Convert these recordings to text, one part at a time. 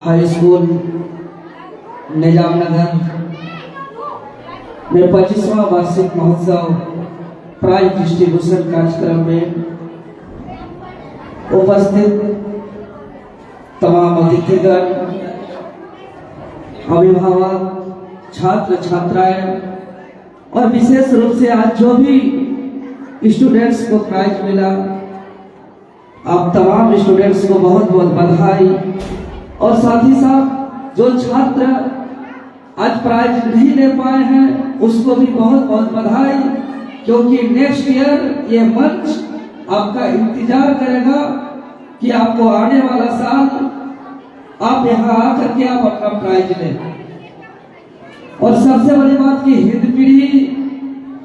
High school निजाम नगर में 25वां वार्षिक महोत्सव प्राइज डिस्ट्रीब्यूशन कार्यक्रम में उपस्थित तमाम अतिथिगण, अभिभावक, छात्र छात्राएं और विशेष रूप से आज जो भी स्टूडेंट्स को प्राइज मिला, आप तमाम स्टूडेंट्स को बहुत बहुत बधाई। और साथ ही साथ जो छात्र आज प्राइज नहीं ले पाए हैं उसको भी बहुत बहुत बधाई, क्योंकि नेक्स्ट ईयर ये मंच आपका इंतजार करेगा कि आपको आने वाला साल आप यहाँ आकर के आप अपना प्राइज लें। और सबसे बड़ी बात कि हिंदपीढ़ी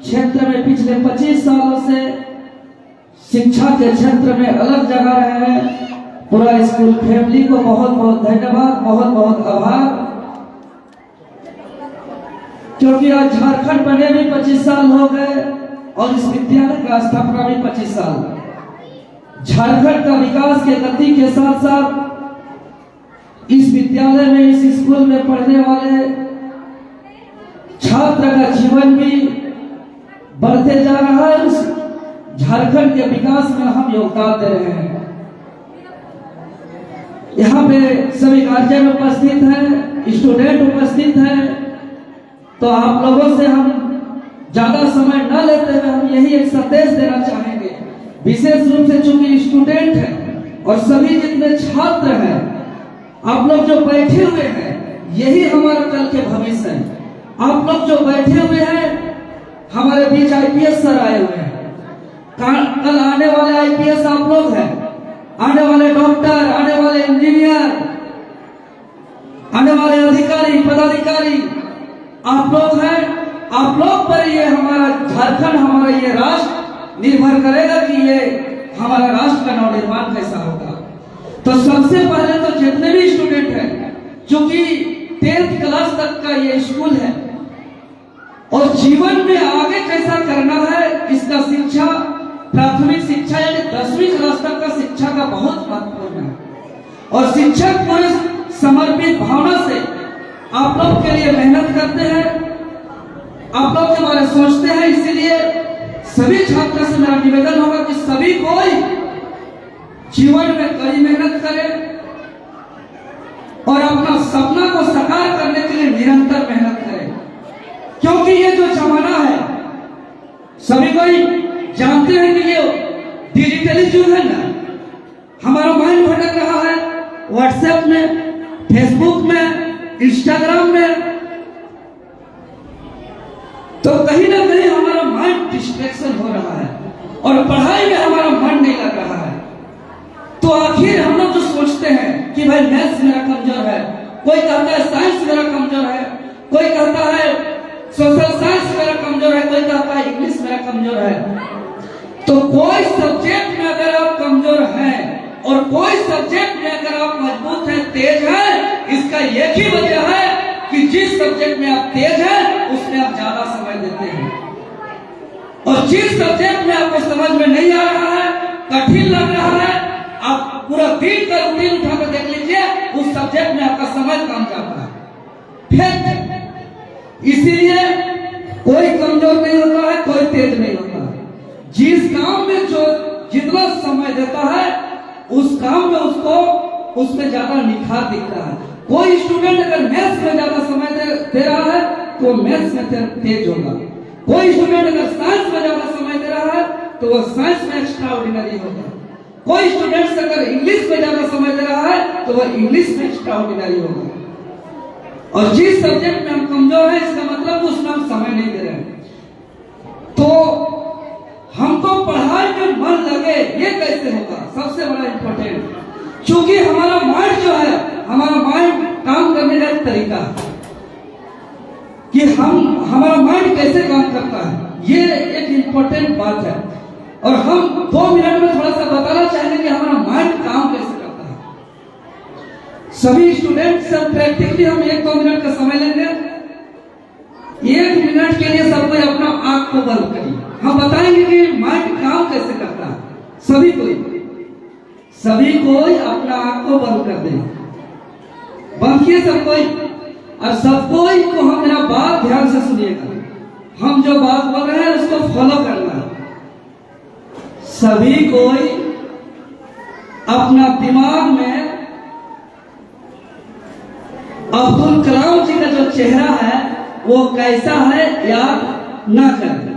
क्षेत्र में पिछले 25 सालों से शिक्षा के क्षेत्र में अलग जगह रहे हैं। पूरा स्कूल फैमिली को बहुत बहुत धन्यवाद, बहुत बहुत आभार, क्योंकि आज झारखंड बने भी 25 साल हो गए और इस विद्यालय का स्थापना भी 25 साल। झारखंड का विकास के गति के साथ साथ इस विद्यालय में, इस स्कूल में पढ़ने वाले छात्र का जीवन भी बढ़ते जा रहा है। उस झारखंड के विकास में हम योगदान दे रहे हैं। यहाँ पे सभी गार्जियन उपस्थित हैं, स्टूडेंट उपस्थित हैं, तो आप लोगों से हम ज्यादा समय न लेते हुए हम यही एक संदेश देना चाहेंगे, विशेष रूप से चूंकि स्टूडेंट हैं और सभी जितने छात्र हैं, आप लोग जो बैठे हुए हैं यही हमारा कल के भविष्य है। आप लोग जो बैठे हुए हैं, हमारे बीच आईपीएस सर आए हुए हैं, कल आने वाले आईपीएस आप लोग हैं, आने वाले डॉक्टर, आने वाले इंजीनियर, आने वाले अधिकारी पदाधिकारी आप लोग हैं। आप लोग पर ये हमारा झारखंड, हमारा ये राष्ट्र निर्भर करेगा कि ये हमारा राष्ट्र का नवनिर्माण कैसा होगा। तो सबसे पहले तो जितने भी स्टूडेंट हैं, क्योंकि 10th क्लास तक का ये स्कूल है और जीवन में आगे कैसा करना है इसका शिक्षा, प्राथमिक शिक्षा यानी 10वीं क्लास तक का शिक्षा का बहुत महत्वपूर्ण है। और शिक्षक पूरे समर्पित भावना से आप लोग के लिए मेहनत करते हैं, आप लोग के बारे में सोचते हैं। इसीलिए सभी छात्रों से मेरा निवेदन होगा कि सभी कोई जीवन में कड़ी मेहनत करें और अपना सपना को साकार करने के लिए निरंतर मेहनत करें, क्योंकि ये जो जमाना है सभी कोई जानते हैं कि ये डिजिटली जो है ना, हमारा माइंड भटक रहा है व्हाट्सएप में, फेसबुक में, इंस्टाग्राम में, तो कहीं ना कहीं हमारा माइंड डिस्ट्रैक्शन हो रहा है और पढ़ाई में हमारा मन नहीं लग रहा है। तो आखिर हम लोग जो सोचते हैं कि भाई मैथ्स मेरा कमजोर है, कोई कहता है साइंस मेरा कमजोर है, कोई कहता है सोशल साइंस मेरा कमजोर है, कोई कहता है इंग्लिश मेरा कमजोर है। तो कोई सब्जेक्ट में अगर आप कमजोर हैं और कोई सब्जेक्ट में अगर आप मजबूत हैं, तेज हैं, इसका एक ही वजह है कि जिस सब्जेक्ट में आप तेज हैं उसमें आप ज्यादा समय देते हैं, और जिस सब्जेक्ट में आपको समझ में नहीं आ रहा है, कठिन लग रहा है, आप पूरा दिन का रूटीन उठाकर देख लीजिए, उस सब्जेक्ट में आपका समय कम जाता है। फिर इसीलिए कोई कमजोर नहीं होता है, कोई तेज नहीं होता है। जिस काम में जो जितना समय देता है उस काम में उसको उसमें ज्यादा निखार दिखता है। कोई स्टूडेंट अगर मैथ्स में ज्यादा समय दे रहा है तो मैथ्स में तेज होगा, कोई स्टूडेंट अगर साइंस में ज्यादा समय दे रहा है तो वह साइंस में एक्स्ट्रा ऑर्डिनरी होगा, कोई स्टूडेंट अगर इंग्लिश में ज्यादा समय दे रहा है तो वह इंग्लिश में एक्स्ट्रा ऑर्डिनरी होगा। और जिस सब्जेक्ट में हम कमजोर है इसका मतलब उसमें हम समय नहीं दे रहे हैं। तो हमको पढ़ाई में मन लगे, ये कैसे होगा? सबसे बड़ा इंपॉर्टेंट, क्योंकि हमारा माइंड जो है, हमारा माइंड काम करने का एक तरीका है कि हमारा माइंड कैसे काम करता है, ये एक इंपॉर्टेंट बात है। और हम 2 मिनट में थोड़ा सा बताना चाहेंगे कि हमारा माइंड काम कैसे करता है। सभी स्टूडेंट से प्रैक्टिकली हम 1-2 मिनट का समय लेंगे। 1 मिनट के लिए सब कोई अपना आंख को बंद करिए, हम बताएंगे कि माइंड काम कैसे करता है। सभी कोई अपना आंख को बंद कर दें। देखिए सब कोई, और सब कोई को हम मेरा बात ध्यान से सुनिएगा, हम जो बात बोल रहे हैं उसको फॉलो करना। सभी कोई अपना दिमाग में अब्दुल कलाम जी का जो चेहरा है वो कैसा है याद ना करें।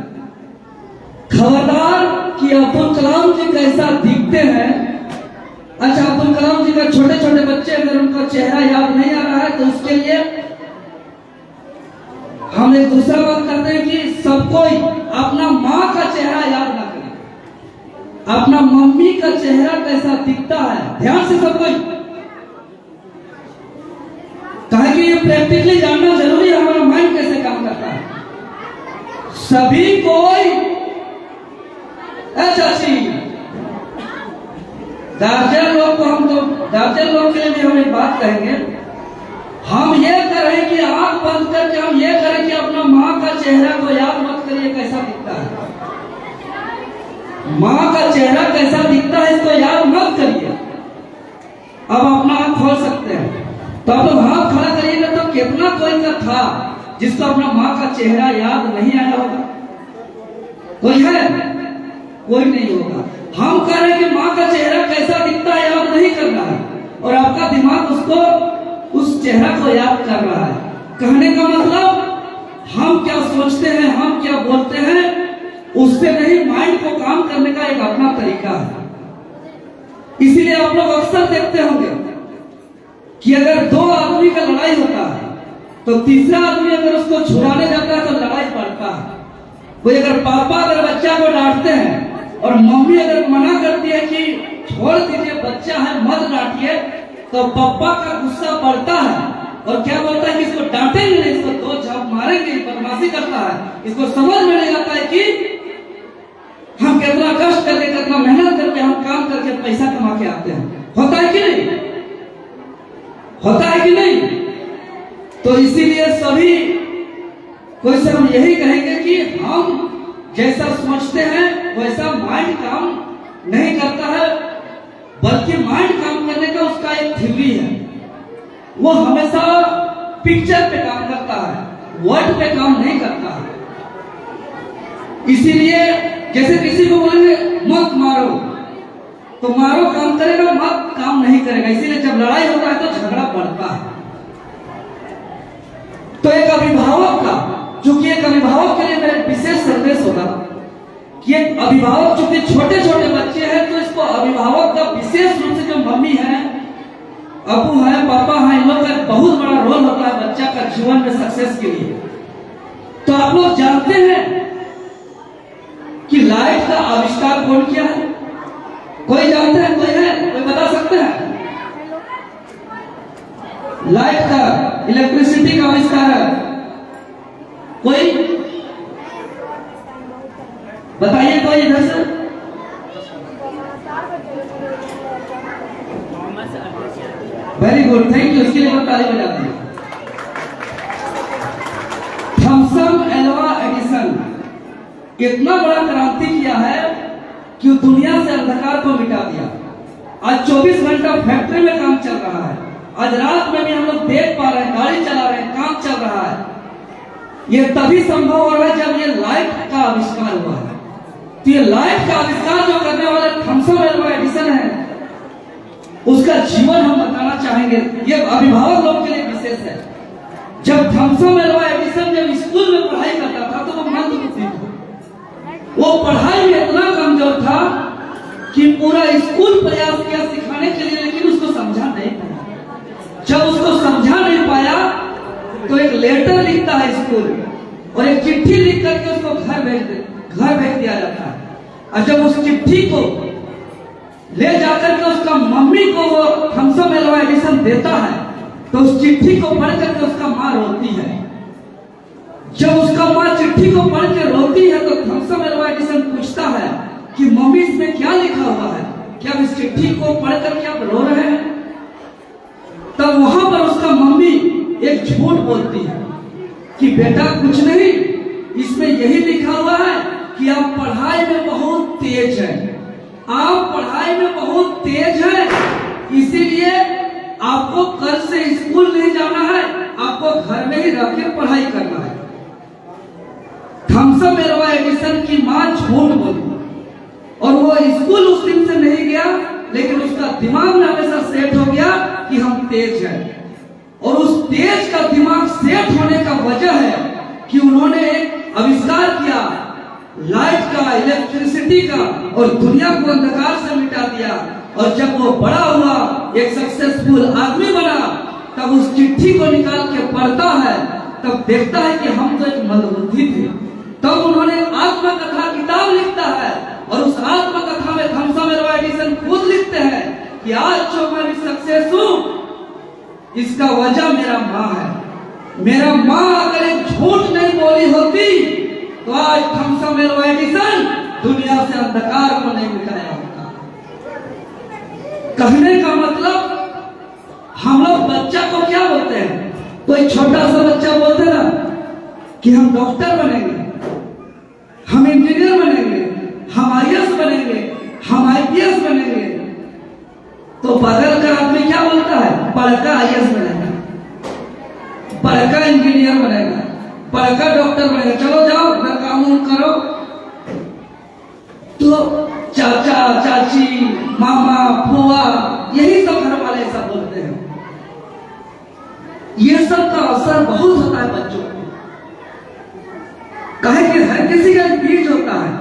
खबरदार कि अब्दुल कलाम जी कैसा दिखते हैं। अच्छा, अब्दुल कलाम जी का छोटे छोटे बच्चे अगर उनका चेहरा याद नहीं आ रहा है तो उसके लिए हम एक दूसरा बात करते हैं कि सब कोई अपना माँ का चेहरा याद ना करें, अपना मम्मी का चेहरा कैसा दिखता है ध्यान से सब कोई, कहे कि ये प्रैक्टिकली जानना जरूरी है, हमारा माइंड कैसे काम करता है। सभी कोई चाची गार्जियन लोग को, हम तो गार्जियन लोग के लिए भी हम एक बात कहेंगे, हम ये करें कि आंख बंद करके हम ये करें कि अपना माँ का चेहरा को याद मत करिए कैसा दिखता है। माँ का चेहरा कैसा दिखता है इसको याद मत करिए। अब अपना हाथ खोल सकते हैं, तो आप लोग हाथ खड़ा करिएगा तो कितना कोई का था जिसको अपना माँ का चेहरा याद नहीं आया होगा? कोई है? कोई नहीं होगा। हम कह रहे हैं कि माँ का चेहरा कैसा दिखता है याद नहीं कर रहा है, और आपका दिमाग उसको उस चेहरा को याद कर रहा है। कहने का मतलब हम क्या सोचते हैं, हम क्या बोलते हैं, उससे नहीं, माइंड को काम करने का एक अपना तरीका है। इसीलिए आप लोग अक्सर देखते होंगे कि अगर दो आदमी का लड़ाई होता है तो तीसरा आदमी अगर उसको छुड़ाने जाता है तो लड़ाई बढ़ता है। कोई अगर पापा अगर बच्चा को डांटते हैं और मम्मी अगर मना करती है कि छोड़ दीजिए बच्चा है मत डांटिए, तो पापा का गुस्सा बढ़ता है और क्या बोलता है कि इसको डांटेंगे नहीं, इसको दो झाप मारेंगे, बदमाशी करता है। इसको समझ में नहीं आता है कि हम कितना कष्ट करके, कितना मेहनत करके, हम काम करके पैसा कमा के आते हैं। होता है कि नहीं? होता है कि नहीं? तो इसीलिए सभी कोई से हम यही कहेंगे कि हम जैसा सोचते हैं वैसा माइंड काम नहीं करता है, बल्कि माइंड काम करने का उसका एक थ्योरी है, वो हमेशा पिक्चर पे काम करता है, वर्ड पे काम नहीं करता है। इसीलिए जैसे किसी को बोलेंगे मत मारो तो मारो काम करेगा, मत काम नहीं करेगा। इसीलिए जब लड़ाई होता है तो झगड़ा बढ़ता है। तो एक अभिभावक का, चूंकि एक अभिभावक के लिए मेरा विशेष संदेश होगा कि एक अभिभावक चूंकि छोटे छोटे बच्चे हैं तो इसको अभिभावक का विशेष रूप से जो मम्मी है, अबू है, पापा है, इन लोग का बहुत बड़ा रोल होता है बच्चा का जीवन में सक्सेस के लिए। तो आप लोग जानते हैं कि लाइट का आविष्कार कौन किया है? कोई जानते हैं? कोई है? कोई बता सकते हैं? लाइट का, इलेक्ट्रिसिटी का आविष्कार है कोई? बताइए कोई इधर से। वेरी गुड, थैंक यू, इसके लिए मैं ताली बजाती हूँ। थॉमसन एल्वा एडिसन इतना बड़ा क्रांति किया है कि दुनिया से अंधकार को मिटा दिया। आज 24 घंटा फैक्ट्री में काम चल रहा है, आज रात में भी हम लोग देख पा रहे हैं, गाड़ी चला रहे हैं, काम चल रहा है। ये तभी संभव हो रहा है जब ये लाइट का आविष्कार हुआ है। तो ये लाइट का आविष्कार जो करने वाले थॉमसन एल्वा एडिसन है, उसका जीवन हम बताना चाहेंगे। ये अभिभावक लोग के लिए विशेष है। जब थॉमसन एल्वा एडिसन जब स्कूल में पढ़ाई करता था तो वो मंदबुद्धि था, वो पढ़ाई में इतना कमजोर था कि पूरा स्कूल प्रयास किया सिखाने के लिए, लेकिन उसको समझा नहीं पाया। जब उसको समझा नहीं पाया तो एक लेटर लिखता है स्कूल, और एक चिट्ठी लिख करके उसको घर भेज दिया जाता है। और जब उस चिट्ठी को ले जाकर के उसका मम्मी को वो थॉमसन एल्वा एडिसन देता है तो उस चिट्ठी को पढ़ करके उसका माँ रोती है। जब उसका माँ चिट्ठी को पढ़ के रोती है तो थॉमसन एल्वा एडिसन पूछता है कि मम्मी इसमें क्या लिखा हुआ है, क्या इस चिट्ठी को पढ़ करके आप रो रहे हैं? तब वहां पर उसका मम्मी एक झूठ बोलती है कि बेटा कुछ नहीं, इसमें यही लिखा हुआ है कि आप पढ़ाई में बहुत तेज हैं, आप पढ़ाई में बहुत तेज हैं, इसीलिए आपको कल से स्कूल नहीं जाना रह के पढ़ाई करना है। थॉमसन एल्वा एडिसन की मां झूठ बोली और वो स्कूल उस दिन से नहीं गया, लेकिन उसका दिमाग में हमेशा सेट हो गया कि हम तेज हैं। और उस तेज का दिमाग सेट होने का वजह है कि उन्होंने एक आविष्कार किया लाइट का, इलेक्ट्रिसिटी का, और दुनिया को अंधकार से मिटा दिया। और जब वो बड़ा हुआ, एक सक्सेसफुल आदमी बना, तब उस चिट्ठी को निकाल के पढ़ता है, तब देखता है कि हम तो एक मंदबुद्धि थे। तब उन्होंने आत्मकथा किताब लिखता है और उस आत्मकथा में थॉमसन एल्वा एडिसन खुद लिखते हैं कि आज जो मैं सक्सेस हूं, इसका वजह मेरा माँ है। मेरा माँ अगर एक झूठ नहीं बोली होती तो आज थॉमसन एल्वा एडिसन दुनिया से अंधकार को नहीं मिटाया होता। कहने का मतलब, हम लोग बच्चा को क्या बोलते हैं? कोई छोटा सा बच्चा बोलते ना कि हम डॉक्टर बनेंगे, हम इंजीनियर बनेंगे, हम आईएएस बनेंगे, हम आईपीएस बनेंगे, तो बगल का आदमी क्या बोलता है? पढ़कर आईएएस बनेगा, पढ़कर इंजीनियर बनेगा, पढ़कर डॉक्टर बनेगा, चलो जाओ घर काम करो। तो चाचा चाची, मामा, फुआ, यही सब घर वाले ऐसा बोलते हैं। ये सब का असर बहुत होता है बच्चों को। कहे कि हर किसी का बीज होता है।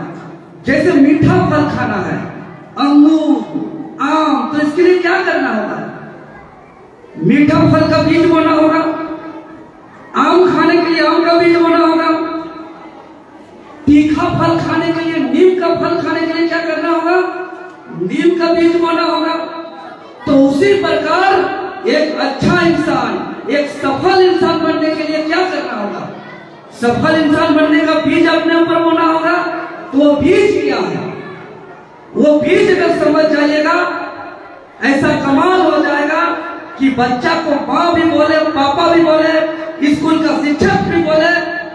जैसे मीठा फल खाना है, अंगूर, आम, तो इसके लिए क्या करना होगा? मीठा फल का बीज बोना होगा, आम खाने के लिए आम का बीज बोना होगा, तीखा फल खाने के लिए, नीम का फल खाने के लिए क्या करना होगा? नीम का बीज बोना होगा। तो उसी प्रकार एक अच्छा इंसान, एक सफल इंसान बनने के लिए क्या करना होगा? सफल इंसान बनने का बीज अपने ऊपर बोना होगा। तो वो बीज क्या है? वो बीज अगर समझ जाइएगा, ऐसा कमाल हो जाएगा कि बच्चा को माँ भी बोले, पापा भी बोले, स्कूल का शिक्षक भी बोले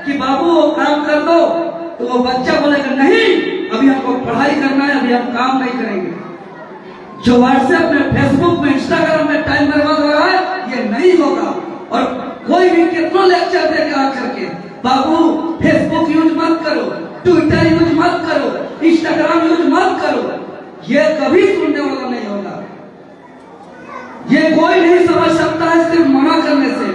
कि बाबू वो काम कर दो, तो वो बच्चा बोलेगा नहीं, अभी हमको पढ़ाई करना है, अभी हम काम नहीं करेंगे। जो व्हाट्सएप में, फेसबुक में, इंस्टाग्राम में टाइम बर्बाद हो रहा है, ये नहीं होगा। और कोई भी कितना लेक्चर देगा आकर के, बाबू फेसबुक यूज मत करो, ट्विटर यूज मत करो, इंस्टाग्राम यूज मत करो, ये कभी सुनने वाला नहीं होगा। ये कोई नहीं समझ सकता है सिर्फ मना करने से।